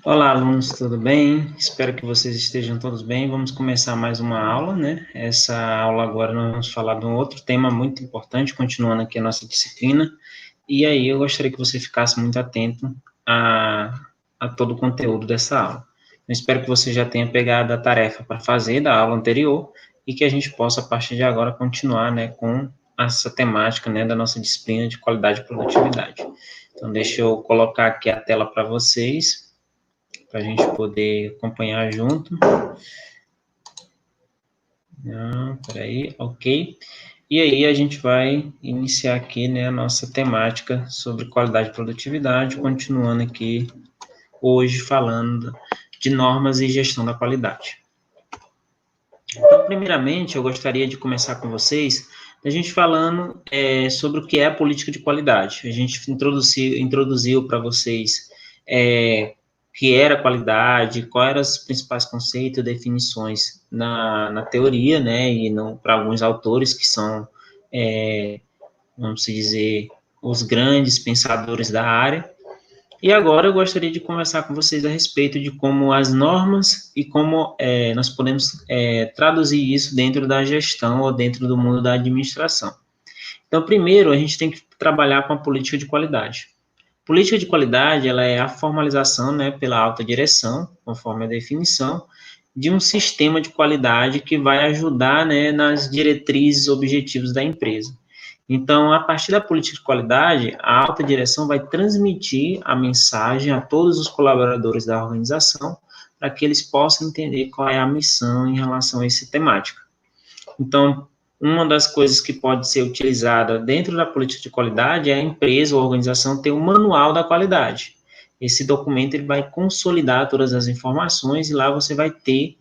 Olá, alunos, tudo bem? Espero que vocês estejam todos bem. Vamos começar mais uma aula, né? Essa aula agora nós vamos falar de um outro tema muito importante, continuando aqui a nossa disciplina. E aí eu gostaria que você ficasse muito atento a todo o conteúdo dessa aula. Eu espero que você já tenha pegado a tarefa para fazer da aula anterior e que a gente possa, a partir de agora, continuar, né, com essa temática, né, da nossa disciplina de qualidade e produtividade. Então, deixa eu colocar aqui a tela para vocês para a gente poder acompanhar junto. Peraí, ok. E aí a gente vai iniciar aqui, né, a nossa temática sobre qualidade e produtividade, continuando aqui hoje falando de normas e gestão da qualidade. Então, primeiramente, eu gostaria de começar com vocês, a gente falando sobre o que é a política de qualidade. A gente introduziu para vocês o que era qualidade, quais eram os principais conceitos e definições na teoria, né, e para alguns autores que são, vamos dizer, os grandes pensadores da área. E agora eu gostaria de conversar com vocês a respeito de como as normas e como nós podemos traduzir isso dentro da gestão ou dentro do mundo da administração. Então, primeiro, a gente tem que trabalhar com a política de qualidade. Política de qualidade, ela é a formalização, né, pela alta direção, conforme a definição, de um sistema de qualidade que vai ajudar, né, nas diretrizes e objetivos da empresa. Então, a partir da política de qualidade, a alta direção vai transmitir a mensagem a todos os colaboradores da organização para que eles possam entender qual é a missão em relação a essa temática. Então, uma das coisas que pode ser utilizada dentro da política de qualidade é a empresa ou a organização ter um manual da qualidade. Esse documento ele vai consolidar todas as informações e lá você vai ter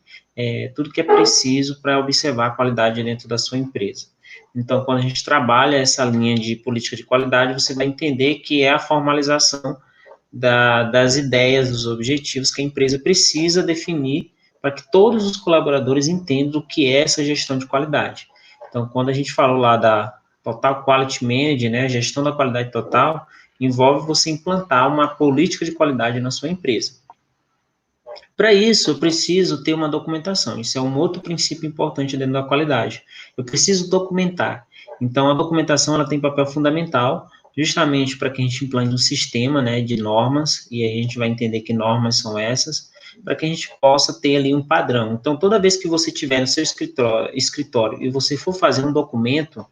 tudo que é preciso para observar a qualidade dentro da sua empresa. Então, quando a gente trabalha essa linha de política de qualidade, você vai entender que é a formalização das ideias, dos objetivos que a empresa precisa definir para que todos os colaboradores entendam o que é essa gestão de qualidade. Então, quando a gente falou lá da Total Quality Management, né, gestão da qualidade total, envolve você implantar uma política de qualidade na sua empresa. Para isso, eu preciso ter uma documentação. Isso é um outro princípio importante dentro da qualidade. Eu preciso documentar. Então, a documentação ela tem papel fundamental, justamente para que a gente implante um sistema, né, de normas, e aí a gente vai entender que normas são essas, para que a gente possa ter ali um padrão. Então, toda vez que você tiver no seu escritório e você for fazer um documento,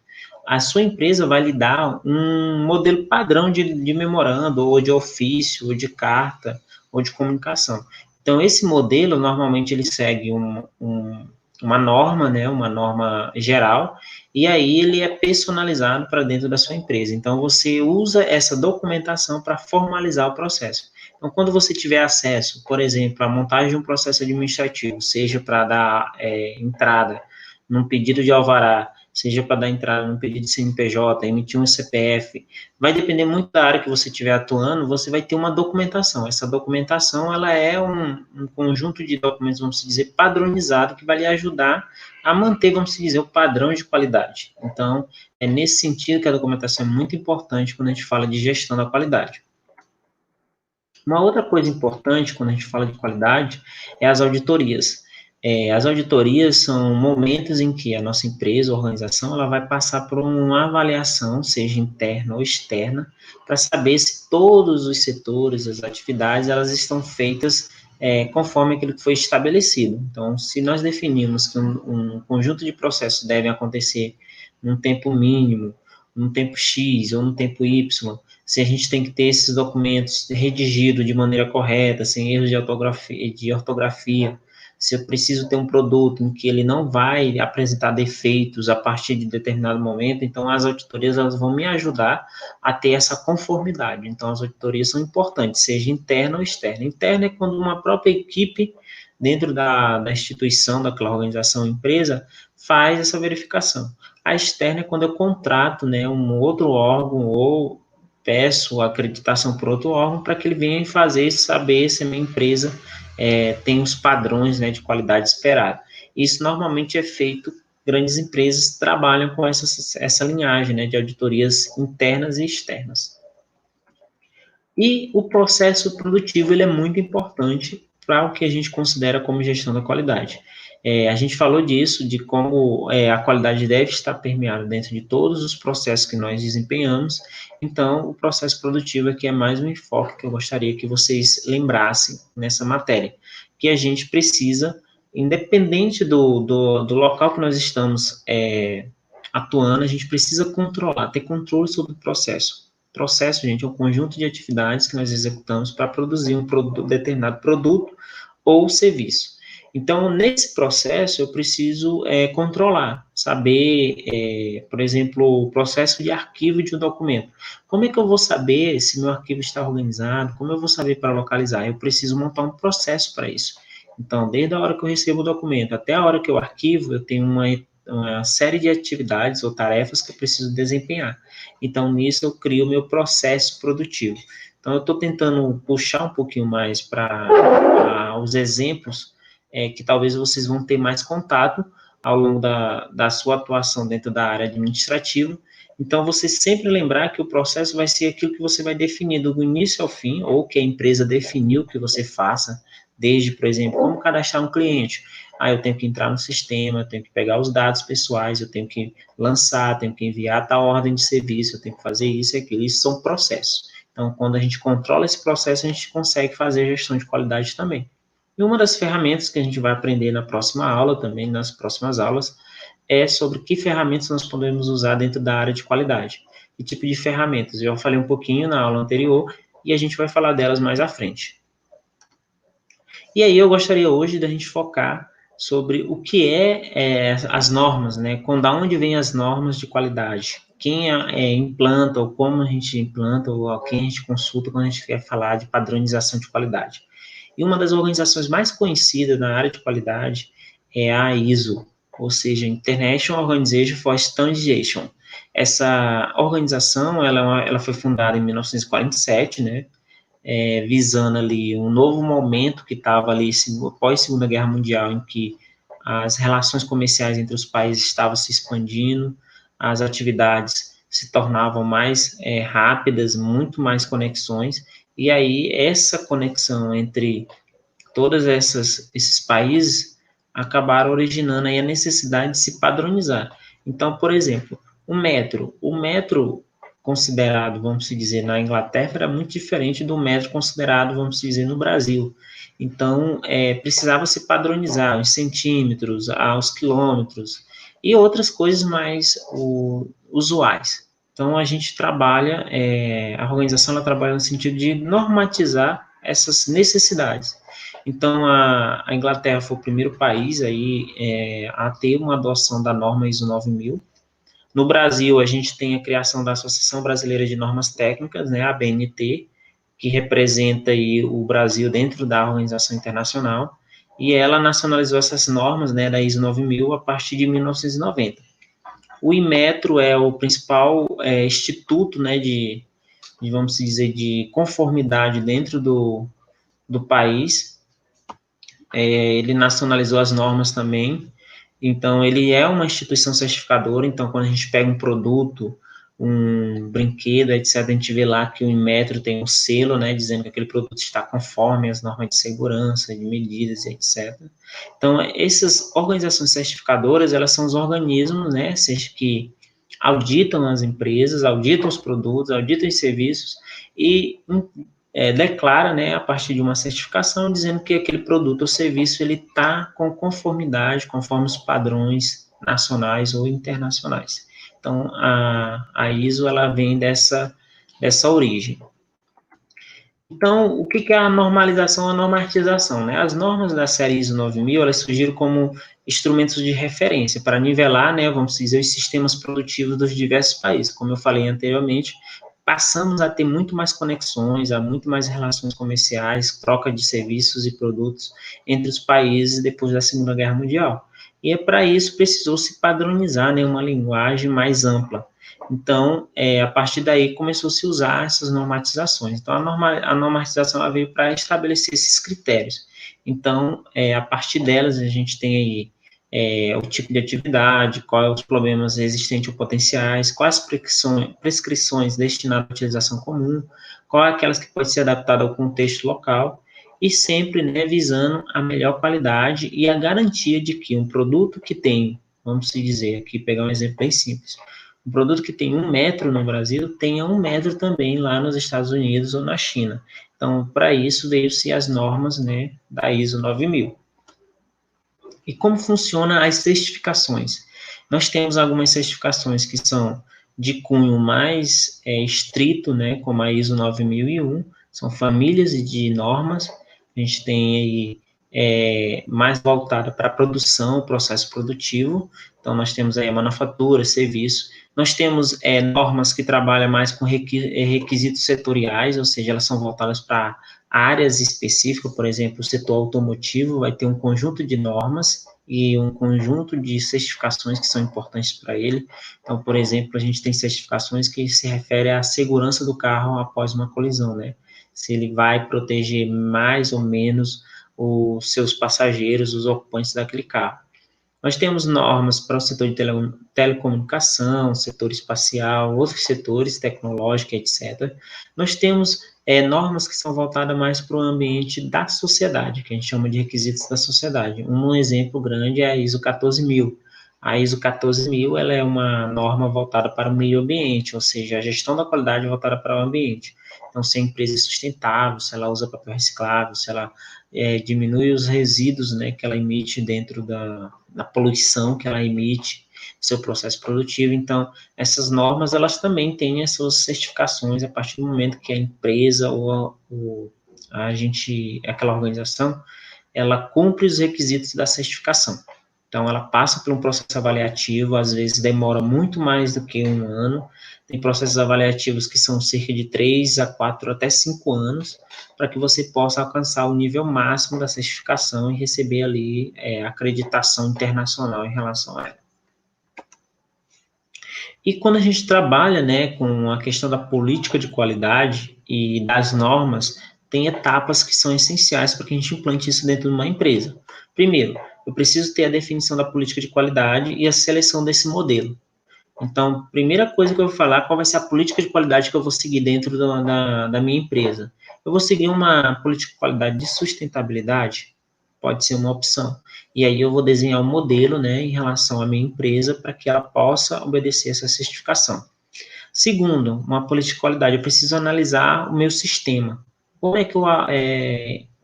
a sua empresa vai lhe dar um modelo padrão de memorando, ou de ofício, ou de carta, ou de comunicação. Então, esse modelo, normalmente, ele segue uma norma, né, uma norma geral, e aí ele é personalizado para dentro da sua empresa. Então, você usa essa documentação para formalizar o processo. Então, quando você tiver acesso, por exemplo, à montagem de um processo administrativo, seja para dar entrada num pedido de alvará, seja para dar entrada num pedido de CNPJ, emitir um CPF, vai depender muito da área que você estiver atuando, você vai ter uma documentação. Essa documentação, ela é um conjunto de documentos, vamos dizer, padronizado, que vai lhe ajudar a manter, vamos dizer, o padrão de qualidade. Então, é nesse sentido que a documentação é muito importante quando a gente fala de gestão da qualidade. Uma outra coisa importante quando a gente fala de qualidade é as auditorias. As auditorias são momentos em que a nossa empresa, a organização, ela vai passar por uma avaliação, seja interna ou externa, para saber se todos os setores, as atividades, elas estão feitas conforme aquilo que foi estabelecido. Então, se nós definimos que um conjunto de processos devem acontecer num tempo mínimo, num tempo X ou no tempo Y, se a gente tem que ter esses documentos redigidos de maneira correta, sem erros de ortografia, se eu preciso ter um produto em que ele não vai apresentar defeitos a partir de determinado momento, então as auditorias elas vão me ajudar a ter essa conformidade. Então as auditorias são importantes, seja interna ou externa. Interna é quando uma própria equipe dentro da instituição, daquela organização, empresa, faz essa verificação. A externa é quando eu contrato, né, um outro órgão ou peço acreditação por outro órgão para que ele venha fazer saber se a minha empresa tem os padrões, né, de qualidade esperada. Isso normalmente é feito, grandes empresas trabalham com essa linhagem, né, de auditorias internas e externas. E o processo produtivo, ele é muito importante para o que a gente considera como gestão da qualidade. A gente falou disso, de como a qualidade deve estar permeada dentro de todos os processos que nós desempenhamos. Então, o processo produtivo aqui é mais um enfoque que eu gostaria que vocês lembrassem nessa matéria, que a gente precisa, independente do local que nós estamos atuando, a gente precisa controlar, ter controle sobre o processo. Processo, gente, é um conjunto de atividades que nós executamos para produzir um determinado produto ou serviço. Então, nesse processo, eu preciso controlar, saber, por exemplo, o processo de arquivo de um documento. Como é que eu vou saber se meu arquivo está organizado? Como eu vou saber para localizar? Eu preciso montar um processo para isso. Então, desde a hora que eu recebo o documento até a hora que eu arquivo, eu tenho uma série de atividades ou tarefas que eu preciso desempenhar. Então, nisso, eu crio o meu processo produtivo. Então, eu estou tentando puxar um pouquinho mais para os exemplos que talvez vocês vão ter mais contato ao longo da sua atuação dentro da área administrativa. Então, você sempre lembrar que o processo vai ser aquilo que você vai definir do início ao fim, ou que a empresa definiu que você faça, desde, por exemplo, como cadastrar um cliente. Eu tenho que entrar no sistema, eu tenho que pegar os dados pessoais, eu tenho que lançar, tenho que enviar tal ordem de serviço, eu tenho que fazer isso e aquilo. Isso são processos. Então, quando a gente controla esse processo, a gente consegue fazer gestão de qualidade também. E uma das ferramentas que a gente vai aprender na próxima aula, também nas próximas aulas, é sobre que ferramentas nós podemos usar dentro da área de qualidade. Que tipo de ferramentas? Eu falei um pouquinho na aula anterior e a gente vai falar delas mais à frente. E aí eu gostaria hoje da gente focar sobre o que as normas, né? Da onde vêm as normas de qualidade? Quem implanta, ou como a gente implanta, ou a quem a gente consulta quando a gente quer falar de padronização de qualidade. E uma das organizações mais conhecidas na área de qualidade é a ISO, ou seja, International Organization for Standardization. Essa organização, ela foi fundada em 1947, né? Visando ali um novo momento que estava ali pós Segunda Guerra Mundial, em que as relações comerciais entre os países estavam se expandindo, as atividades se tornavam mais rápidas, muito mais conexões, e aí essa conexão entre todos esses países acabaram originando aí a necessidade de se padronizar. Então, por exemplo, o metro considerado, vamos dizer, na Inglaterra era muito diferente do metro considerado, vamos dizer, no Brasil. Então, precisava se padronizar os centímetros, aos quilômetros e outras coisas mais usuais. Então, a gente trabalha, a organização ela trabalha no sentido de normatizar essas necessidades. Então, a Inglaterra foi o primeiro país aí, a ter uma adoção da norma ISO 9000. No Brasil, a gente tem a criação da Associação Brasileira de Normas Técnicas, né, a ABNT, que representa aí o Brasil dentro da organização internacional, e ela nacionalizou essas normas, né, da ISO 9000 a partir de 1990. O Inmetro é o principal instituto, né, vamos dizer, de conformidade dentro do país. Ele nacionalizou as normas também, então ele é uma instituição certificadora. Então, quando a gente pega um produto, um brinquedo, etc., a gente vê lá que o Inmetro tem um selo, né, dizendo que aquele produto está conforme as normas de segurança, de medidas, etc. Então, essas organizações certificadoras, elas são os organismos, né, que auditam as empresas, auditam os produtos, auditam os serviços e declara, né, a partir de uma certificação, dizendo que aquele produto ou serviço ele está com conformidade, conforme os padrões nacionais ou internacionais. Então, a ISO ela vem dessa origem. Então, o que é a normalização, a normatização? Né? As normas da série ISO 9000, elas surgiram como instrumentos de referência para nivelar, né, vamos dizer, os sistemas produtivos dos diversos países. Como eu falei anteriormente, passamos a ter muito mais conexões, a muito mais relações comerciais, troca de serviços e produtos entre os países depois da Segunda Guerra Mundial. E para isso precisou se padronizar, né, uma linguagem mais ampla. Então, a partir daí começou a se usar essas normatizações. Então, a normatização ela veio para estabelecer esses critérios. Então, a partir delas, a gente tem aí o tipo de atividade, quais os problemas existentes ou potenciais, quais prescrições destinadas à utilização comum, qual é aquelas que pode ser adaptada ao contexto local, e sempre, né, visando a melhor qualidade e a garantia de que um produto que tem, vamos dizer aqui, pegar um exemplo bem simples, um produto que tem 1 metro no Brasil, tenha 1 metro também lá nos Estados Unidos ou na China. Então, para isso, veio-se as normas, né, da ISO 9000. E como funcionam as certificações? Nós temos algumas certificações que são de cunho mais estrito, né, como a ISO 9001, são famílias de normas. A gente tem aí mais voltada para a produção, o processo produtivo. Então, nós temos aí a manufatura, serviço. Nós temos normas que trabalham mais com requisitos setoriais, ou seja, elas são voltadas para áreas específicas, por exemplo, o setor automotivo vai ter um conjunto de normas e um conjunto de certificações que são importantes para ele. Então, por exemplo, a gente tem certificações que se referem à segurança do carro após uma colisão, né? Se ele vai proteger mais ou menos os seus passageiros, os ocupantes daquele carro. Nós temos normas para o setor de telecomunicação, setor espacial, outros setores, tecnológico, etc. Nós temos normas que são voltadas mais para o ambiente da sociedade, que a gente chama de requisitos da sociedade. Um exemplo grande é a ISO 14000. A ISO 14000 ela é uma norma voltada para o meio ambiente, ou seja, a gestão da qualidade voltada para o ambiente. Então, se a empresa é sustentável, se ela usa papel reciclável, se ela diminui os resíduos, né, que ela emite dentro da poluição que ela emite no seu processo produtivo. Então, essas normas, elas também têm as suas certificações a partir do momento que a empresa ou aquela organização, ela cumpre os requisitos da certificação. Então, ela passa por um processo avaliativo, às vezes demora muito mais do que 1 ano. Tem processos avaliativos que são cerca de 3 a 4, até 5 anos, para que você possa alcançar o nível máximo da certificação e receber ali acreditação internacional em relação a ela. E quando a gente trabalha, né, com a questão da política de qualidade e das normas, tem etapas que são essenciais para que a gente implante isso dentro de uma empresa. Primeiro, eu preciso ter a definição da política de qualidade e a seleção desse modelo. Então, primeira coisa que eu vou falar, qual vai ser a política de qualidade que eu vou seguir dentro da minha empresa? Eu vou seguir uma política de qualidade de sustentabilidade? Pode ser uma opção. E aí eu vou desenhar um modelo, né, em relação à minha empresa para que ela possa obedecer essa certificação. Segundo, uma política de qualidade, eu preciso analisar o meu sistema. Como é que eu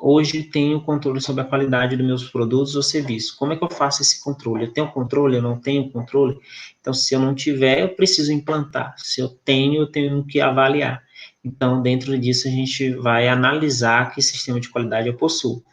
hoje tenho controle sobre a qualidade dos meus produtos ou serviços? Como é que eu faço esse controle? Eu tenho controle? Eu não tenho controle? Então, se eu não tiver, eu preciso implantar. Se eu tenho que avaliar. Então, dentro disso, a gente vai analisar que sistema de qualidade eu possuo.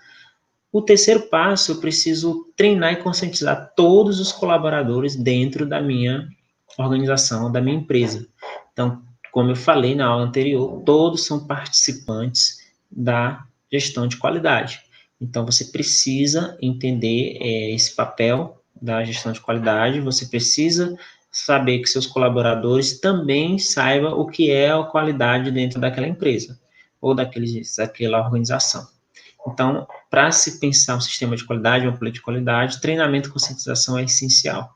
O terceiro passo, eu preciso treinar e conscientizar todos os colaboradores dentro da minha organização, da minha empresa. Então, como eu falei na aula anterior, todos são participantes da gestão de qualidade. Então, você precisa entender esse papel da gestão de qualidade, você precisa saber que seus colaboradores também saibam o que é a qualidade dentro daquela empresa ou daquela organização. Então, para se pensar um sistema de qualidade, uma política de qualidade, treinamento e conscientização é essencial.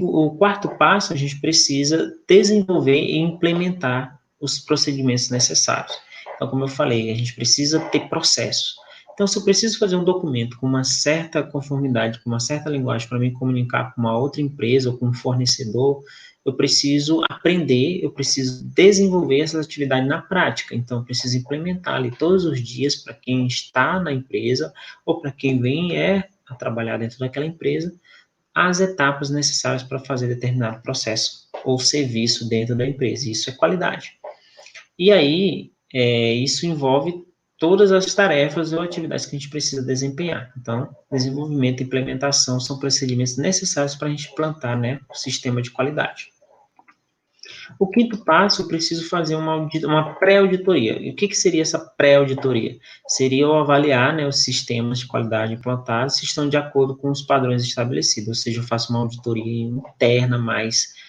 O quarto passo, a gente precisa desenvolver e implementar os procedimentos necessários. Então, como eu falei, a gente precisa ter processo. Então, se eu preciso fazer um documento com uma certa conformidade, com uma certa linguagem para me comunicar com uma outra empresa ou com um fornecedor, eu preciso aprender, eu preciso desenvolver essa atividade na prática. Então, eu preciso implementar ali todos os dias para quem está na empresa ou para quem vem a trabalhar dentro daquela empresa, as etapas necessárias para fazer determinado processo ou serviço dentro da empresa. Isso é qualidade. E aí, isso envolve todas as tarefas ou atividades que a gente precisa desempenhar. Então, desenvolvimento e implementação são procedimentos necessários para a gente implantar, né, o sistema de qualidade. O quinto passo, eu preciso fazer uma pré-auditoria. E o que seria essa pré-auditoria? Seria eu avaliar, né, os sistemas de qualidade implantados se estão de acordo com os padrões estabelecidos, ou seja, eu faço uma auditoria interna mais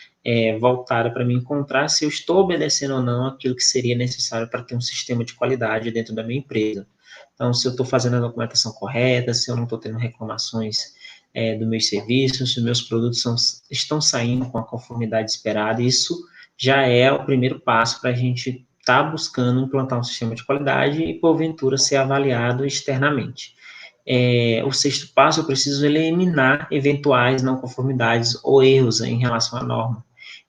voltada para me encontrar se eu estou obedecendo ou não aquilo que seria necessário para ter um sistema de qualidade dentro da minha empresa. Então, se eu estou fazendo a documentação correta, se eu não estou tendo reclamações dos meus serviços, se os meus produtos estão saindo com a conformidade esperada, isso já é o primeiro passo para a gente está buscando implantar um sistema de qualidade e, porventura, ser avaliado externamente. O sexto passo, eu preciso eliminar eventuais não conformidades ou erros em relação à norma.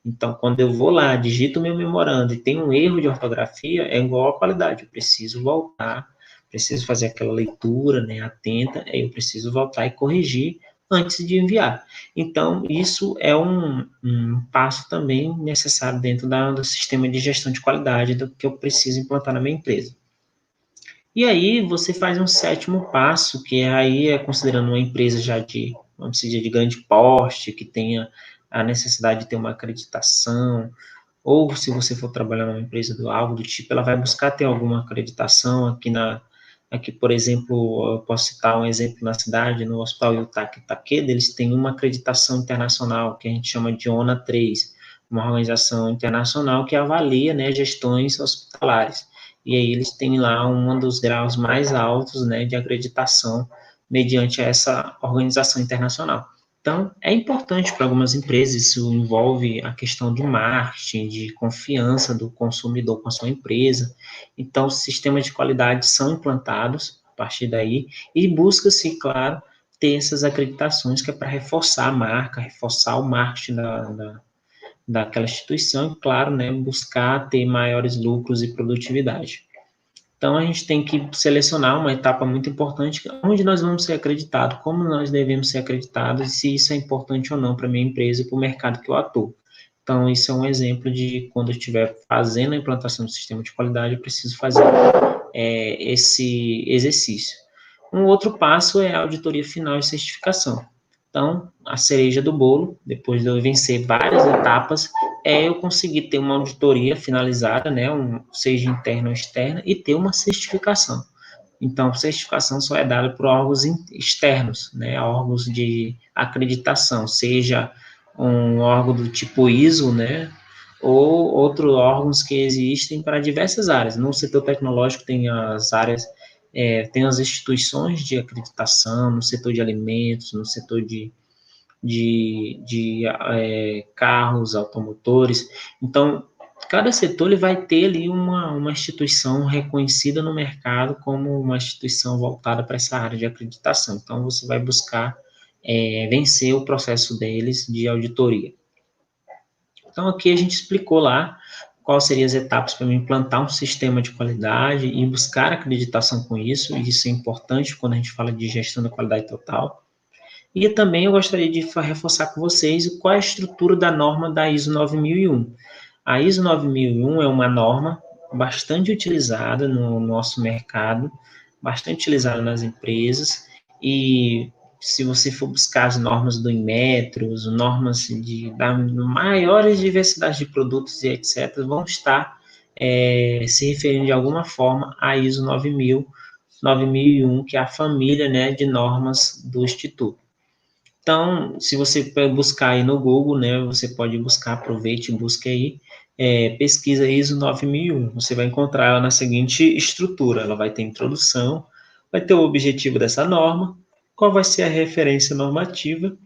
Então, quando eu vou lá, digito meu memorando e tem um erro de ortografia, é igual à qualidade, eu preciso voltar, preciso fazer aquela leitura, né, atenta, aí eu preciso voltar e corrigir antes de enviar. Então, isso é um passo também necessário dentro do sistema de gestão de qualidade do que eu preciso implantar na minha empresa. E aí você faz um sétimo passo, que aí é considerando uma empresa já de, vamos dizer, de grande porte, que tenha a necessidade de ter uma acreditação, ou se você for trabalhar numa empresa do algo do tipo, ela vai buscar ter alguma acreditação aqui, por exemplo, eu posso citar um exemplo na cidade, no Hospital Yutaka Takeda, eles têm uma acreditação internacional, que a gente chama de ONA 3, uma organização internacional que avalia, né, gestões hospitalares. E aí eles têm lá um dos graus mais altos, né, de acreditação mediante essa organização internacional. Então, é importante para algumas empresas, isso envolve a questão do marketing, de confiança do consumidor com a sua empresa. Então, sistemas de qualidade são implantados a partir daí e busca-se, claro, ter essas acreditações que é para reforçar a marca, reforçar o marketing daquela instituição e, claro, né, buscar ter maiores lucros e produtividade. Então, a gente tem que selecionar uma etapa muito importante, onde nós vamos ser acreditados, como nós devemos ser acreditados, e se isso é importante ou não para a minha empresa e para o mercado que eu atuo. Então, isso é um exemplo de quando eu estiver fazendo a implantação do sistema de qualidade, eu preciso fazer esse exercício. Um outro passo é a auditoria final e certificação. Então, a cereja do bolo, depois de eu vencer várias etapas, é eu conseguir ter uma auditoria finalizada, né, seja interna ou externa, e ter uma certificação. Então, certificação só é dada por órgãos externos, né, órgãos de acreditação, seja um órgão do tipo ISO, né, ou outros órgãos que existem para diversas áreas. No setor tecnológico tem as áreas, tem as instituições de acreditação, no setor de alimentos, no setor de carros, automotores. Então, cada setor ele vai ter ali uma instituição reconhecida no mercado como uma instituição voltada para essa área de acreditação. Então, você vai buscar vencer o processo deles de auditoria. Então, aqui a gente explicou lá quais seriam as etapas para implantar um sistema de qualidade e buscar acreditação com isso, e isso é importante quando a gente fala de gestão da qualidade total. E também eu gostaria de reforçar com vocês qual é a estrutura da norma da ISO 9001. A ISO 9001 é uma norma bastante utilizada no nosso mercado, bastante utilizada nas empresas, e se você for buscar as normas do Inmetros, normas da maiores diversidade de produtos e etc., vão estar se referindo de alguma forma à ISO 9001, que é a família, né, de normas do Instituto. Então, se você buscar aí no Google, né, você pode buscar, aproveite e busque aí, pesquisa ISO 9001. Você vai encontrar ela na seguinte estrutura: ela vai ter introdução, vai ter o objetivo dessa norma, qual vai ser a referência normativa,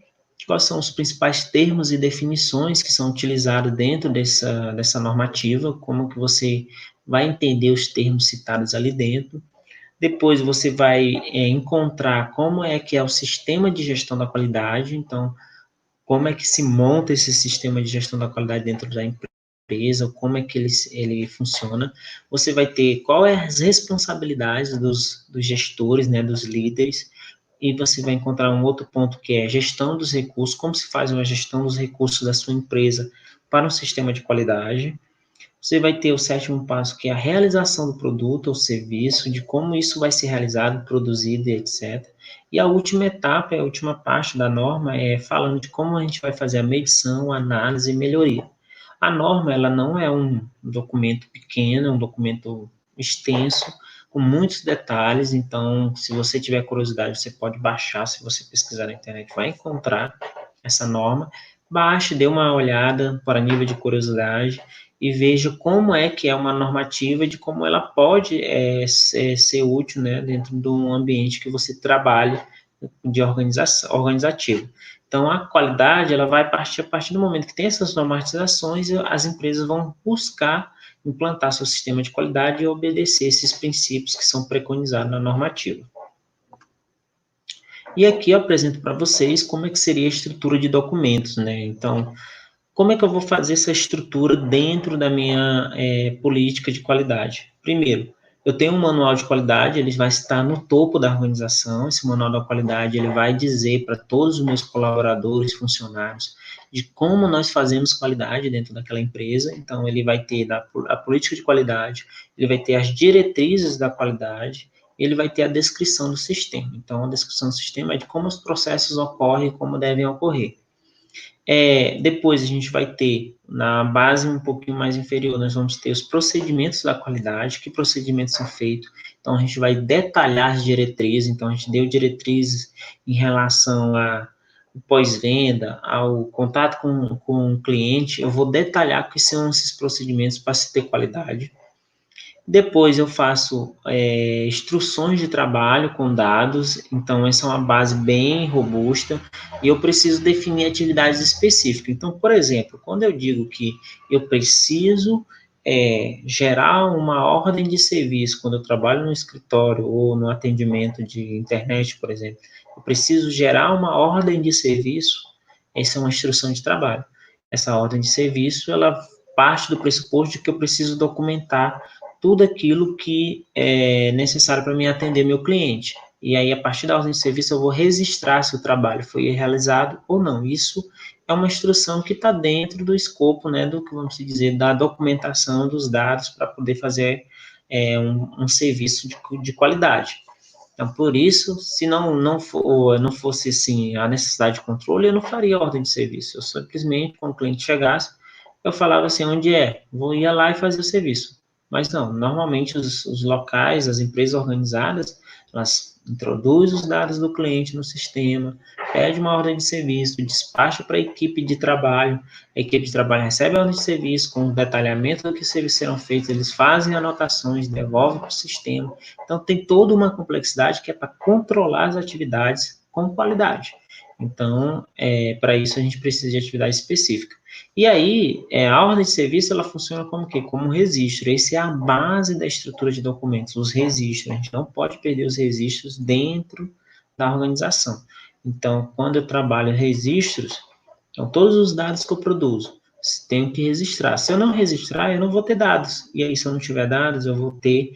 quais são os principais termos e definições que são utilizados dentro dessa normativa, como que você vai entender os termos citados ali dentro. Depois você vai encontrar como é que é o sistema de gestão da qualidade, então, como é que se monta esse sistema de gestão da qualidade dentro da empresa, como é que ele funciona. Você vai ter quais as responsabilidades dos gestores, né, dos líderes, e você vai encontrar um outro ponto que é gestão dos recursos, como se faz uma gestão dos recursos da sua empresa para um sistema de qualidade. Você vai ter o sétimo passo, que é a realização do produto ou serviço, de como isso vai ser realizado, produzido e etc. E a última etapa, a última parte da norma, é falando de como a gente vai fazer a medição, análise e melhoria. A norma, ela não é um documento pequeno, é um documento extenso, com muitos detalhes, então, se você tiver curiosidade, você pode baixar, se você pesquisar na internet, vai encontrar essa norma. Baixe, dê uma olhada para nível de curiosidade, e veja como é que é uma normativa, de como ela pode ser útil, né, dentro de um ambiente que você trabalhe de organizativo. Então, a qualidade ela vai partir a partir do momento que tem essas normatizações, as empresas vão buscar implantar seu sistema de qualidade e obedecer esses princípios que são preconizados na normativa. E aqui eu apresento para vocês como é que seria a estrutura de documentos, né? Então, como é que eu vou fazer essa estrutura dentro da minha política de qualidade? Primeiro, eu tenho um manual de qualidade, ele vai estar no topo da organização. Esse manual da qualidade ele vai dizer para todos os meus colaboradores, funcionários, de como nós fazemos qualidade dentro daquela empresa. Então, ele vai ter a política de qualidade, ele vai ter as diretrizes da qualidade, ele vai ter a descrição do sistema. Então, a descrição do sistema é de como os processos ocorrem e como devem ocorrer. Depois a gente vai ter, na base um pouquinho mais inferior, nós vamos ter os procedimentos da qualidade, que procedimentos são feitos. Então, a gente vai detalhar as diretrizes. Então, a gente deu diretrizes em relação a pós-venda, ao contato com o cliente. Eu vou detalhar o que são esses procedimentos para se ter qualidade. Depois eu faço instruções de trabalho com dados, então essa é uma base bem robusta, e eu preciso definir atividades específicas. Então, por exemplo, quando eu digo que eu preciso gerar uma ordem de serviço, quando eu trabalho no escritório ou no atendimento de internet, por exemplo, eu preciso gerar uma ordem de serviço, essa é uma instrução de trabalho. Essa ordem de serviço, ela parte do pressuposto de que eu preciso documentar tudo aquilo que é necessário para mim atender meu cliente. E aí, a partir da ordem de serviço, eu vou registrar se o trabalho foi realizado ou não. Isso é uma instrução que está dentro do escopo, né, do que vamos dizer, da documentação dos dados para poder fazer um serviço de qualidade. Então, por isso, se não fosse assim, a necessidade de controle, eu não faria ordem de serviço. Eu simplesmente, quando o cliente chegasse, eu falava assim, onde é? Ia lá e fazia o serviço. Mas não, normalmente os locais, as empresas organizadas, elas introduzem os dados do cliente no sistema, pede uma ordem de serviço, despacha para a equipe de trabalho recebe a ordem de serviço com o detalhamento do que os serviços serão feitos, eles fazem anotações, devolvem para o sistema. Então, tem toda uma complexidade que é para controlar as atividades com qualidade. Então, para isso a gente precisa de atividade específica. E aí, a ordem de serviço, ela funciona como o quê? Como um registro. Essa é a base da estrutura de documentos, os registros. A gente não pode perder os registros dentro da organização. Então, quando eu trabalho registros, então todos os dados que eu produzo, tenho que registrar. Se eu não registrar, eu não vou ter dados. E aí, se eu não tiver dados, eu vou ter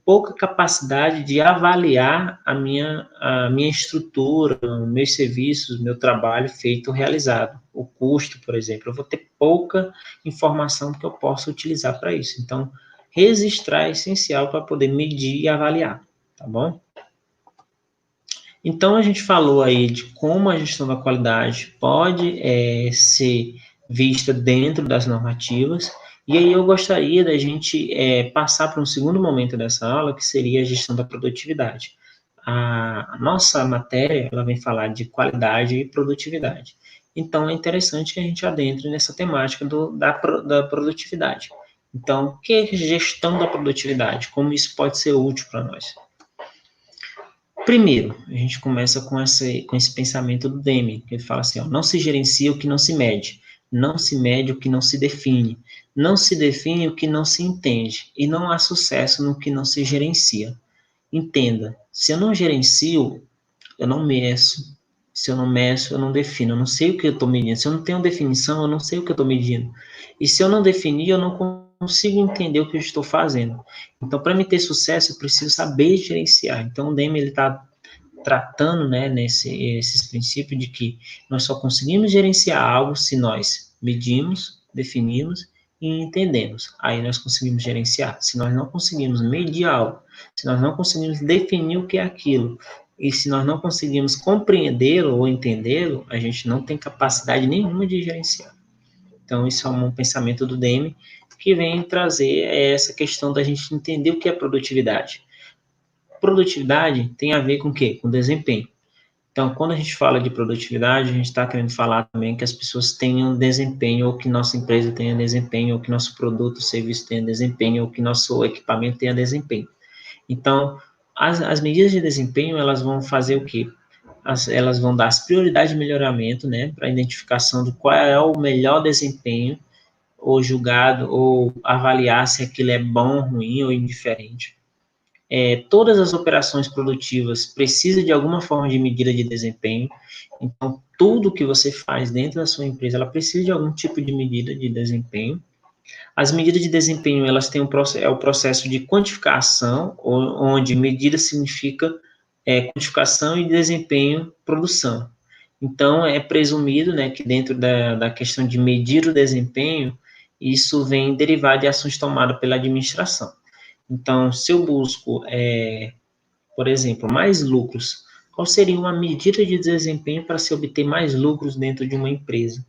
pouca capacidade de avaliar a minha estrutura, meus serviços, meu trabalho feito, realizado. O custo, por exemplo, eu vou ter pouca informação que eu possa utilizar para isso. Então, registrar é essencial para poder medir e avaliar, tá bom? Então, a gente falou aí de como a gestão da qualidade pode ser vista dentro das normativas, e aí eu gostaria da gente passar para um segundo momento dessa aula, que seria a gestão da produtividade. A nossa matéria, ela vem falar de qualidade e produtividade. Então, é interessante que a gente adentre nessa temática da produtividade. Então, o que é gestão da produtividade? Como isso pode ser útil para nós? Primeiro, a gente começa com esse pensamento do Deming, que ele fala assim, ó, não se gerencia o que não se mede, não se mede o que não se define, não se define o que não se entende, e não há sucesso no que não se gerencia. Entenda, se eu não gerencio, eu não meço, se eu não meço, eu não defino, eu não sei o que eu estou medindo, se eu não tenho definição, eu não sei o que eu estou medindo, e se eu não definir, eu não consigo entender o que eu estou fazendo. Então, para me ter sucesso, eu preciso saber gerenciar. Então, o Deming está tratando, né, esses princípios de que nós só conseguimos gerenciar algo se nós medimos, definimos e entendemos. Aí nós conseguimos gerenciar. Se nós não conseguimos medir algo, se nós não conseguimos definir o que é aquilo, e se nós não conseguimos compreendê-lo ou entendê-lo, a gente não tem capacidade nenhuma de gerenciar. Então, isso é um pensamento do Deming que vem trazer essa questão da gente entender o que é produtividade. Produtividade tem a ver com o quê? Com desempenho. Então, quando a gente fala de produtividade, a gente está querendo falar também que as pessoas tenham desempenho, ou que nossa empresa tenha desempenho, ou que nosso produto ou serviço tenha desempenho, ou que nosso equipamento tenha desempenho. Então, as medidas de desempenho, elas vão fazer o quê? Elas vão dar as prioridades de melhoramento, né, para a identificação de qual é o melhor desempenho ou julgado, ou avaliar se aquilo é bom, ruim ou indiferente. Todas as operações produtivas precisam de alguma forma de medida de desempenho. Então, tudo que você faz dentro da sua empresa, ela precisa de algum tipo de medida de desempenho. As medidas de desempenho, elas têm o processo de quantificação, onde medida significa quantificação e desempenho, produção. Então, é presumido, né, que dentro da questão de medir o desempenho, isso vem derivar de ações tomadas pela administração. Então, se eu busco, por exemplo, mais lucros, qual seria uma medida de desempenho para se obter mais lucros dentro de uma empresa?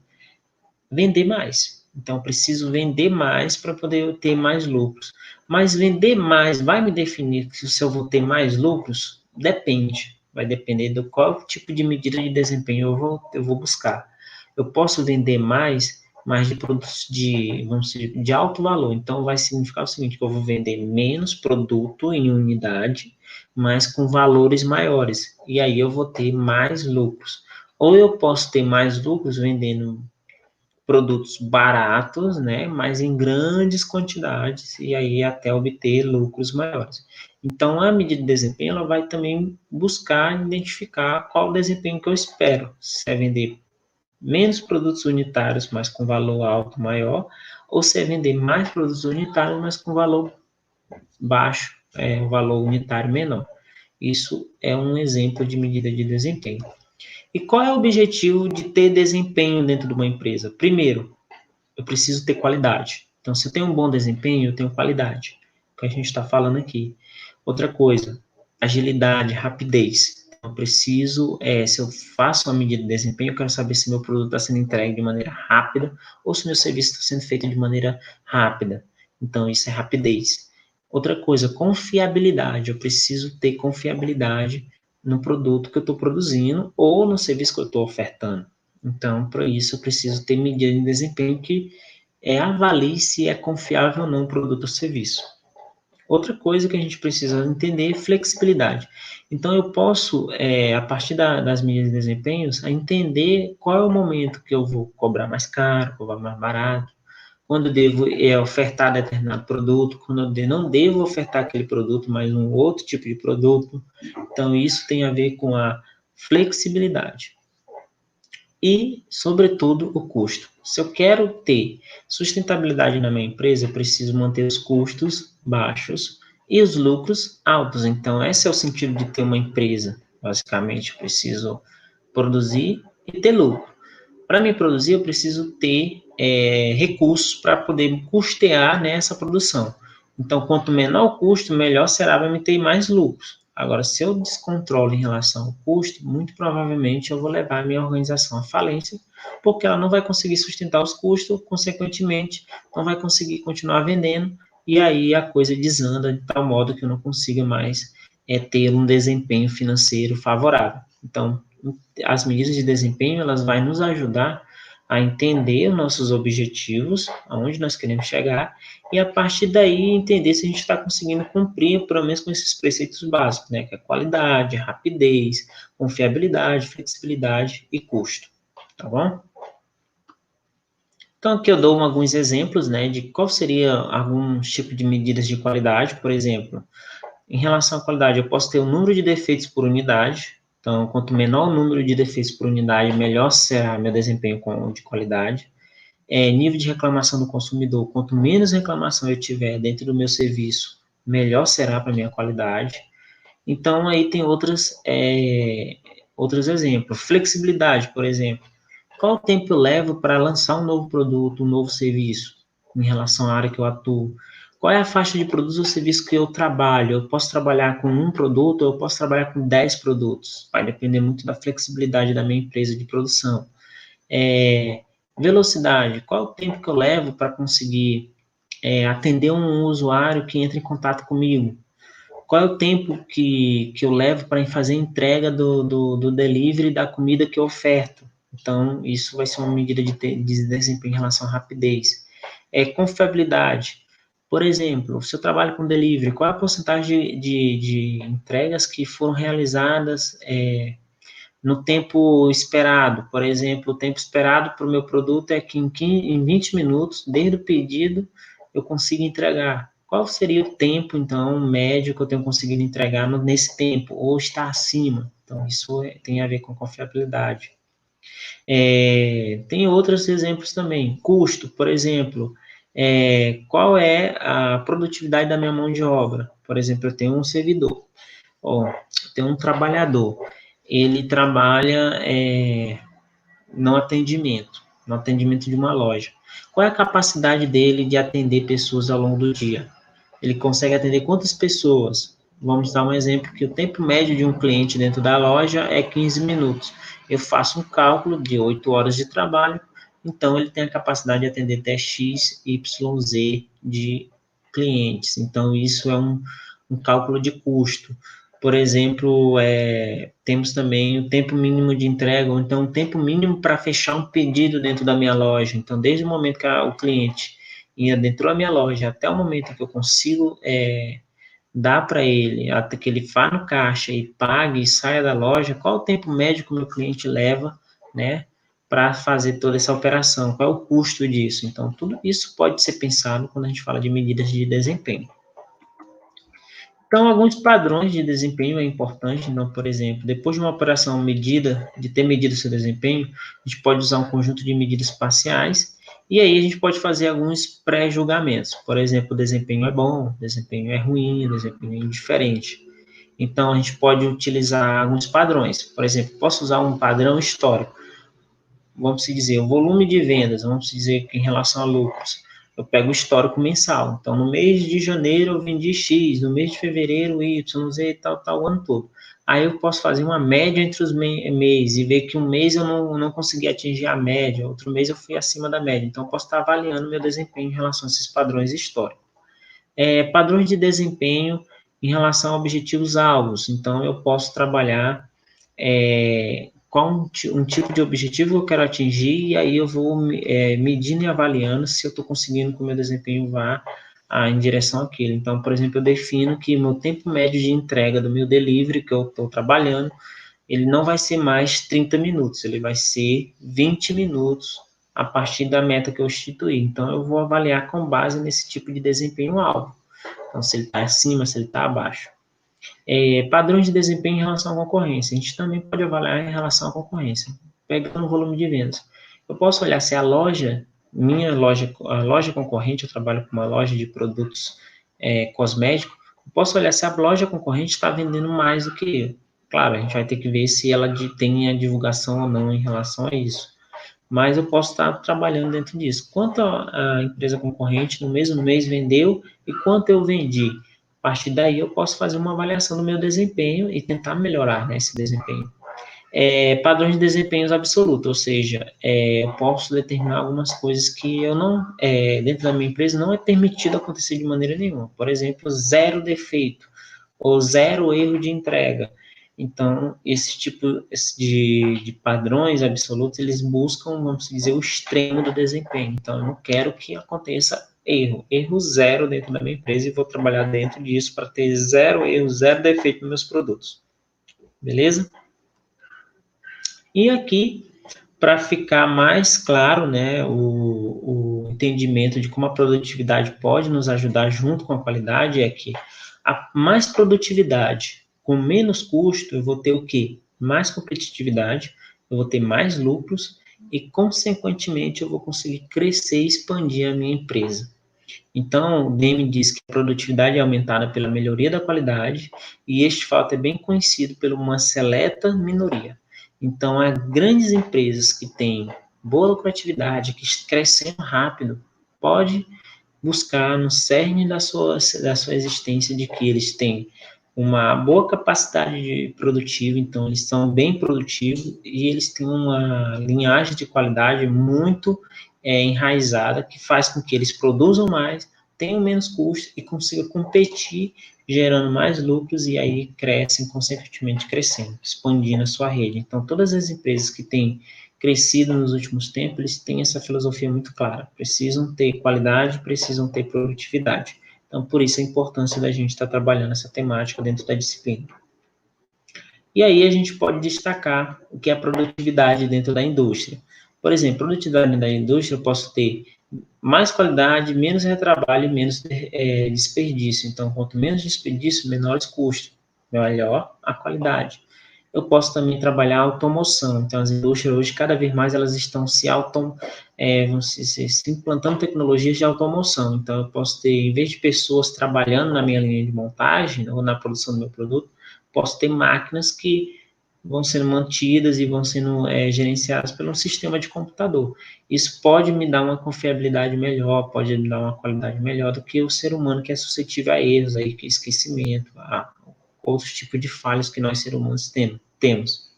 Vender mais. Então, eu preciso vender mais para poder ter mais lucros. Mas vender mais vai me definir se eu vou ter mais lucros? Depende. Vai depender do qual tipo de medida de desempenho eu vou buscar. Eu posso vender mais de produtos vamos dizer, de alto valor. Então, vai significar o seguinte, que eu vou vender menos produto em unidade, mas com valores maiores. E aí eu vou ter mais lucros. Ou eu posso ter mais lucros vendendo produtos baratos, né, mas em grandes quantidades, e aí até obter lucros maiores. Então, a medida de desempenho, ela vai também buscar identificar qual o desempenho que eu espero, se é vender menos produtos unitários, mas com valor alto maior, ou se é vender mais produtos unitários, mas com valor baixo, um valor unitário menor. Isso é um exemplo de medida de desempenho. E qual é o objetivo de ter desempenho dentro de uma empresa? Primeiro, eu preciso ter qualidade. Então, se eu tenho um bom desempenho, eu tenho qualidade, que a gente está falando aqui. Outra coisa, agilidade, rapidez. Eu preciso, se eu faço uma medida de desempenho, eu quero saber se meu produto está sendo entregue de maneira rápida ou se meu serviço está sendo feito de maneira rápida. Então, isso é rapidez. Outra coisa, confiabilidade. Eu preciso ter confiabilidade no produto que eu estou produzindo ou no serviço que eu estou ofertando. Então, para isso, eu preciso ter medida de desempenho que avalie se é confiável ou não o produto ou serviço. Outra coisa que a gente precisa entender é flexibilidade. Então, eu posso, a partir das medidas de desempenho, entender qual é o momento que eu vou cobrar mais caro, cobrar mais barato, quando eu devo ofertar determinado produto, quando eu não devo ofertar aquele produto, mas um outro tipo de produto. Então, isso tem a ver com a flexibilidade. E, sobretudo, o custo. Se eu quero ter sustentabilidade na minha empresa, eu preciso manter os custos baixos e os lucros altos. Então, esse é o sentido de ter uma empresa. Basicamente, eu preciso produzir e ter lucro. Para me produzir, eu preciso ter recursos para poder custear, né, essa produção. Então, quanto menor o custo, melhor será para me ter mais lucros. Agora, se eu descontrolo em relação ao custo, muito provavelmente eu vou levar a minha organização à falência, porque ela não vai conseguir sustentar os custos, consequentemente, não vai conseguir continuar vendendo, e aí a coisa desanda de tal modo que eu não consiga mais ter um desempenho financeiro favorável. Então, as medidas de desempenho, elas vão nos ajudar a entender os nossos objetivos, aonde nós queremos chegar, e a partir daí entender se a gente está conseguindo cumprir, pelo menos com esses preceitos básicos, né, que é qualidade, rapidez, confiabilidade, flexibilidade e custo, tá bom? Então, aqui eu dou alguns exemplos, né, de qual seria alguns tipos de medidas de qualidade, por exemplo, em relação à qualidade, eu posso ter o número de defeitos por unidade. Então, quanto menor o número de defeitos por unidade, melhor será meu desempenho de qualidade. Nível de reclamação do consumidor. Quanto menos reclamação eu tiver dentro do meu serviço, melhor será para a minha qualidade. Então, aí tem outros exemplos. Flexibilidade, por exemplo. Qual o tempo eu levo para lançar um novo produto, um novo serviço, em relação à área que eu atuo? Qual é a faixa de produtos ou serviços que eu trabalho? Eu posso trabalhar com um produto ou eu posso trabalhar com 10 produtos? Vai depender muito da flexibilidade da minha empresa de produção. Velocidade. Qual é o tempo que eu levo para conseguir atender um usuário que entra em contato comigo? Qual é o tempo que eu levo para fazer a entrega do delivery da comida que eu oferto? Então, isso vai ser uma medida de desempenho em relação à rapidez. Confiabilidade. Por exemplo, se eu trabalho com delivery, qual é a porcentagem de entregas que foram realizadas no tempo esperado. Por exemplo, o tempo esperado para o meu produto é que em 20 minutos, desde o pedido, eu consigo entregar. Qual seria o tempo, então, médio que eu tenho conseguido entregar nesse tempo? Ou está acima? Então, isso tem a ver com confiabilidade. Tem outros exemplos também. Custo, por exemplo, qual é a produtividade da minha mão de obra? Por exemplo, eu tenho um servidor, ou tenho um trabalhador, ele trabalha no atendimento de uma loja. Qual é a capacidade dele de atender pessoas ao longo do dia? Ele consegue atender quantas pessoas? Vamos dar um exemplo que o tempo médio de um cliente dentro da loja é 15 minutos. Eu faço um cálculo de 8 horas de trabalho, então ele tem a capacidade de atender até X, Y, Z de clientes. Então, isso é um cálculo de custo. Por exemplo, temos também o tempo mínimo de entrega, ou então o tempo mínimo para fechar um pedido dentro da minha loja. Então, desde o momento que o cliente dentro da minha loja até o momento que eu consigo dar para ele, até que ele vá no caixa e pague e saia da loja, qual o tempo médio que o meu cliente leva, né, para fazer toda essa operação, qual é o custo disso. Então, tudo isso pode ser pensado quando a gente fala de medidas de desempenho. Então, alguns padrões de desempenho é importante. Então, por exemplo, depois de uma operação de ter medido seu desempenho, a gente pode usar um conjunto de medidas parciais e aí a gente pode fazer alguns pré-julgamentos. Por exemplo, o desempenho é bom, o desempenho é ruim, o desempenho é indiferente. Então, a gente pode utilizar alguns padrões. Por exemplo, posso usar um padrão histórico. Vamos dizer, o volume de vendas, vamos dizer que em relação a lucros. Eu pego o histórico mensal. Então, no mês de janeiro eu vendi X, no mês de fevereiro Y, Z, tal, o ano todo. Aí eu posso fazer uma média entre os meses e ver que um mês eu não consegui atingir a média, outro mês eu fui acima da média. Então, eu posso estar avaliando meu desempenho em relação a esses padrões históricos. Padrões de desempenho em relação a objetivos-alvos. Então, eu posso trabalhar qual um tipo de objetivo eu quero atingir, e aí eu vou medindo e avaliando se eu estou conseguindo que o meu desempenho vá em direção àquilo. Então, por exemplo, eu defino que meu tempo médio de entrega do meu delivery que eu estou trabalhando, ele não vai ser mais 30 minutos, ele vai ser 20 minutos a partir da meta que eu instituí. Então, eu vou avaliar com base nesse tipo de desempenho-alvo. Então, se ele está acima, se ele está abaixo. Padrões de desempenho em relação à concorrência. A gente também pode avaliar em relação à concorrência. Pegando o volume de vendas. Eu posso olhar se a loja concorrente, eu trabalho com uma loja de produtos cosméticos, eu posso olhar se a loja concorrente está vendendo mais do que eu. Claro, a gente vai ter que ver se ela tem a divulgação ou não em relação a isso. Mas eu posso estar trabalhando dentro disso. Quanto a empresa concorrente no mesmo mês vendeu e quanto eu vendi. A partir daí eu posso fazer uma avaliação do meu desempenho e tentar melhorar, né, esse desempenho. Padrões de desempenhos absolutos, ou seja, eu posso determinar algumas coisas que eu não, dentro da minha empresa, não é permitido acontecer de maneira nenhuma. Por exemplo, 0 defeito ou 0 erro de entrega. Então, esse tipo de padrões absolutos, eles buscam, vamos dizer, o extremo do desempenho. Então, eu não quero que aconteça erro 0 dentro da minha empresa e vou trabalhar dentro disso para ter 0 erro, 0 defeito nos meus produtos. Beleza? E aqui, para ficar mais claro, né, o entendimento de como a produtividade pode nos ajudar junto com a qualidade, é que a mais produtividade com menos custo, eu vou ter o quê? Mais competitividade, eu vou ter mais lucros e, consequentemente, eu vou conseguir crescer e expandir a minha empresa. Então, o Demme diz que a produtividade é aumentada pela melhoria da qualidade, e este fato é bem conhecido por uma seleta minoria. Então, há grandes empresas que têm boa lucratividade, que crescem rápido, pode buscar no cerne da sua existência de que eles têm uma boa capacidade de produtiva, então eles são bem produtivos e eles têm uma linhagem de qualidade muito enraizada, que faz com que eles produzam mais, tenham menos custos e consigam competir, gerando mais lucros, e aí crescem, consequentemente crescendo, expandindo a sua rede. Então, todas as empresas que têm crescido nos últimos tempos, eles têm essa filosofia muito clara. Precisam ter qualidade, precisam ter produtividade. Então, por isso a importância da gente estar trabalhando essa temática dentro da disciplina. E aí a gente pode destacar o que é a produtividade dentro da indústria. Por exemplo, produtividade da indústria, eu posso ter mais qualidade, menos retrabalho e menos desperdício. Então, quanto menos desperdício, menores custos, melhor a qualidade. Eu posso também trabalhar a automoção. Então, as indústrias hoje, cada vez mais, elas estão se implantando tecnologias de automoção. Então, eu posso ter, em vez de pessoas trabalhando na minha linha de montagem ou na produção do meu produto, posso ter máquinas que vão sendo mantidas e vão sendo gerenciadas pelo sistema de computador. Isso pode me dar uma confiabilidade melhor, pode me dar uma qualidade melhor do que o ser humano, que é suscetível a erros, a esquecimento, a outros tipos de falhas que nós, seres humanos, temos.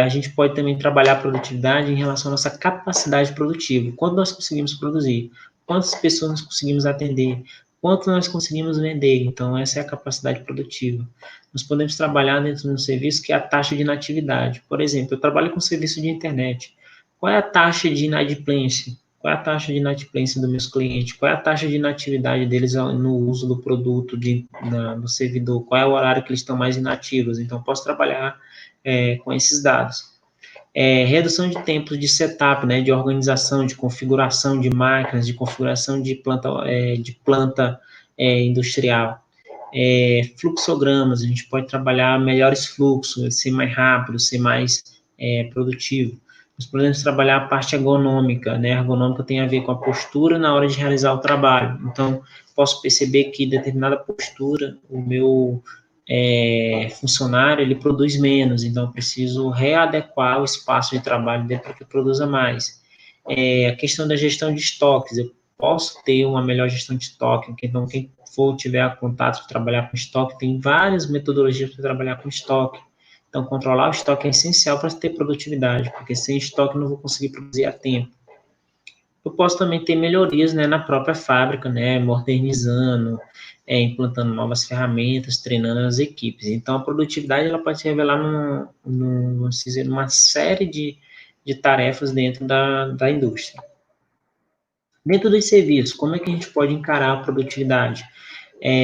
A gente pode também trabalhar a produtividade em relação à nossa capacidade produtiva. Quanto nós conseguimos produzir, quantas pessoas nós conseguimos atender, quanto nós conseguimos vender. Então, essa é a capacidade produtiva. Nós podemos trabalhar dentro de um serviço que é a taxa de inatividade. Por exemplo, eu trabalho com serviço de internet. Qual é a taxa de inadimplência? Qual é a taxa de inadimplência dos meus clientes? Qual é a taxa de inatividade deles no uso do produto do servidor? Qual é o horário que eles estão mais inativos? Então, posso trabalhar com esses dados. Redução de tempos de setup, né, de organização, de configuração de máquinas, de configuração de planta industrial. Fluxogramas, a gente pode trabalhar melhores fluxos, ser mais rápido, ser mais produtivo. Nós podemos trabalhar a parte ergonômica, né? A ergonômica tem a ver com a postura na hora de realizar o trabalho. Então, posso perceber que determinada postura, o meu funcionário, ele produz menos, então eu preciso readequar o espaço de trabalho dele para que produza mais. A questão da gestão de estoques, eu posso ter uma melhor gestão de estoque, então quem for tiver contato de trabalhar com estoque, tem várias metodologias para trabalhar com estoque. Então, controlar o estoque é essencial para ter produtividade, porque sem estoque eu não vou conseguir produzir a tempo. Eu posso também ter melhorias, né, na própria fábrica, né, modernizando, implantando novas ferramentas, treinando as equipes. Então, a produtividade ela pode se revelar vamos dizer, numa série de tarefas dentro da indústria. Dentro dos serviços, como é que a gente pode encarar a produtividade?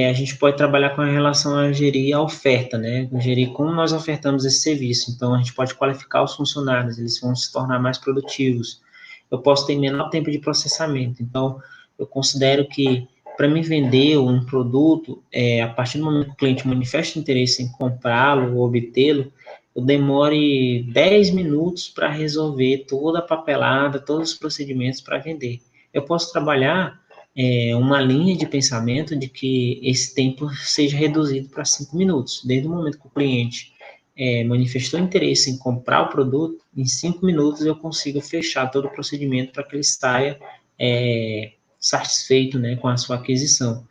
A gente pode trabalhar com a relação a gerir a oferta, né? Gerir como nós ofertamos esse serviço. Então, a gente pode qualificar os funcionários, eles vão se tornar mais produtivos. Eu posso ter menor tempo de processamento. Então, eu considero que para me vender um produto, a partir do momento que o cliente manifesta interesse em comprá-lo ou obtê-lo, eu demore 10 minutos para resolver toda a papelada, todos os procedimentos para vender. Eu posso trabalhar uma linha de pensamento de que esse tempo seja reduzido para 5 minutos. Desde o momento que o cliente manifestou interesse em comprar o produto, em 5 minutos eu consigo fechar todo o procedimento para que ele saia satisfeito, né, com a sua aquisição.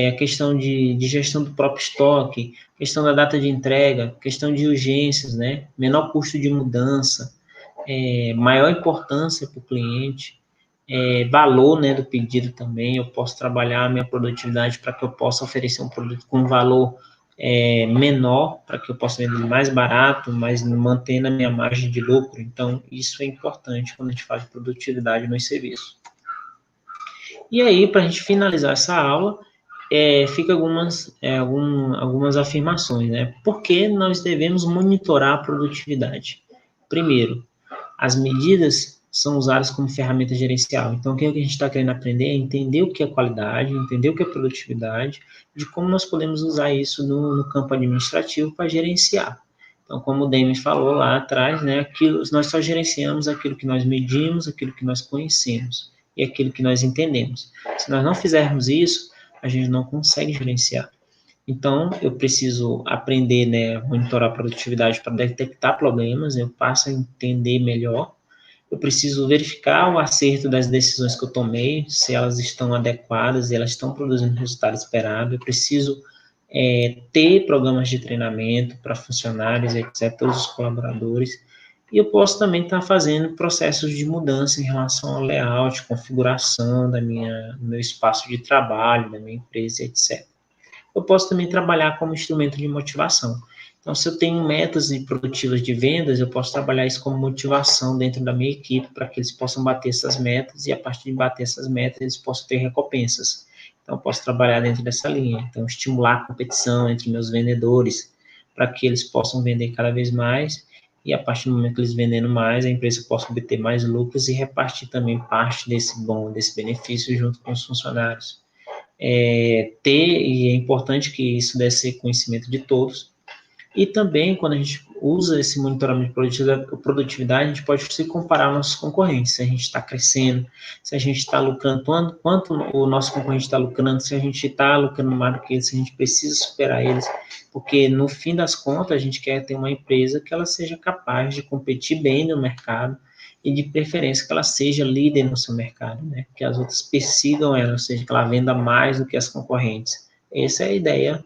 A questão de gestão do próprio estoque, questão da data de entrega, questão de urgências, né, menor custo de mudança, maior importância para o cliente, valor, né, do pedido também. Eu posso trabalhar a minha produtividade para que eu possa oferecer um produto com valor menor, para que eu possa vender mais barato, mas mantendo a minha margem de lucro. Então, isso é importante quando a gente fala de produtividade nos serviços. E aí, para a gente finalizar essa aula, fica algumas afirmações, né? Por que nós devemos monitorar a produtividade? Primeiro, as medidas são usadas como ferramenta gerencial. Então, o que a gente está querendo aprender é entender o que é qualidade, entender o que é produtividade, de como nós podemos usar isso no campo administrativo para gerenciar. Então, como o Demis falou lá atrás, né, nós só gerenciamos aquilo que nós medimos, aquilo que nós conhecemos e aquilo que nós entendemos. Se nós não fizermos isso, a gente não consegue gerenciar. Então, eu preciso aprender, né, monitorar a produtividade para detectar problemas, eu passo a entender melhor. Eu preciso verificar o acerto das decisões que eu tomei, se elas estão adequadas, se elas estão produzindo o resultado esperado. Eu preciso ter programas de treinamento para funcionários, etc., todos os colaboradores. E eu posso também estar fazendo processos de mudança em relação ao layout, configuração do meu espaço de trabalho, da minha empresa, etc. Eu posso também trabalhar como instrumento de motivação. Então, se eu tenho metas produtivas de vendas, eu posso trabalhar isso como motivação dentro da minha equipe para que eles possam bater essas metas e, a partir de bater essas metas, eles possam ter recompensas. Então, eu posso trabalhar dentro dessa linha. Então, estimular a competição entre meus vendedores, para que eles possam vender cada vez mais, e a partir do momento que eles vendendo mais, a empresa possa obter mais lucros e repartir também parte desse benefício junto com os funcionários. E é importante que isso dê esse conhecimento de todos. E também, quando a gente usa esse monitoramento de produtividade, a gente pode se comparar aos nossos concorrentes, se a gente está crescendo, se a gente está lucrando, quanto o nosso concorrente está lucrando, se a gente está lucrando mais do que eles, se a gente precisa superar eles, porque no fim das contas, a gente quer ter uma empresa que ela seja capaz de competir bem no mercado e de preferência que ela seja líder no seu mercado, né? Que as outras persigam ela, ou seja, que ela venda mais do que as concorrentes. Essa é a ideia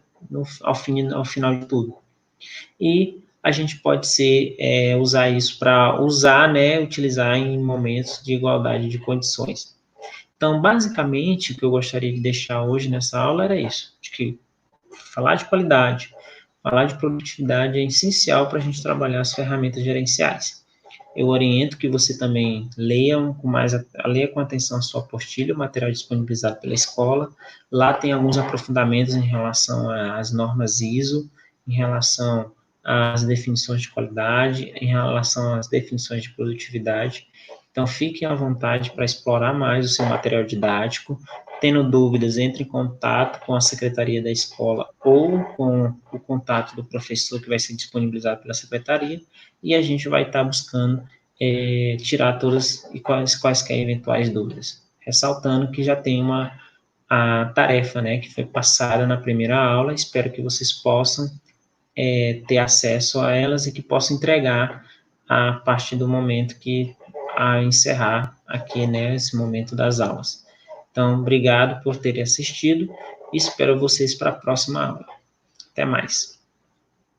ao final de tudo. E a gente pode usar isso para utilizar em momentos de igualdade de condições. Então, basicamente, o que eu gostaria de deixar hoje nessa aula era isso, de que falar de qualidade, falar de produtividade é essencial para a gente trabalhar as ferramentas gerenciais. Eu oriento que você também leia com atenção a sua apostila, o material disponibilizado pela escola. Lá tem alguns aprofundamentos em relação às normas ISO, em relação às definições de qualidade, em relação às definições de produtividade. Então, fiquem à vontade para explorar mais o seu material didático. Tendo dúvidas, entre em contato com a secretaria da escola ou com o contato do professor que vai ser disponibilizado pela secretaria, e a gente vai estar buscando tirar todas e quaisquer eventuais dúvidas. Ressaltando que já tem a tarefa, né, que foi passada na primeira aula, espero que vocês possam ter acesso a elas e que possam entregar a partir do momento que encerrar aqui, né, esse momento das aulas. Então, obrigado por terem assistido e espero vocês para a próxima aula. Até mais.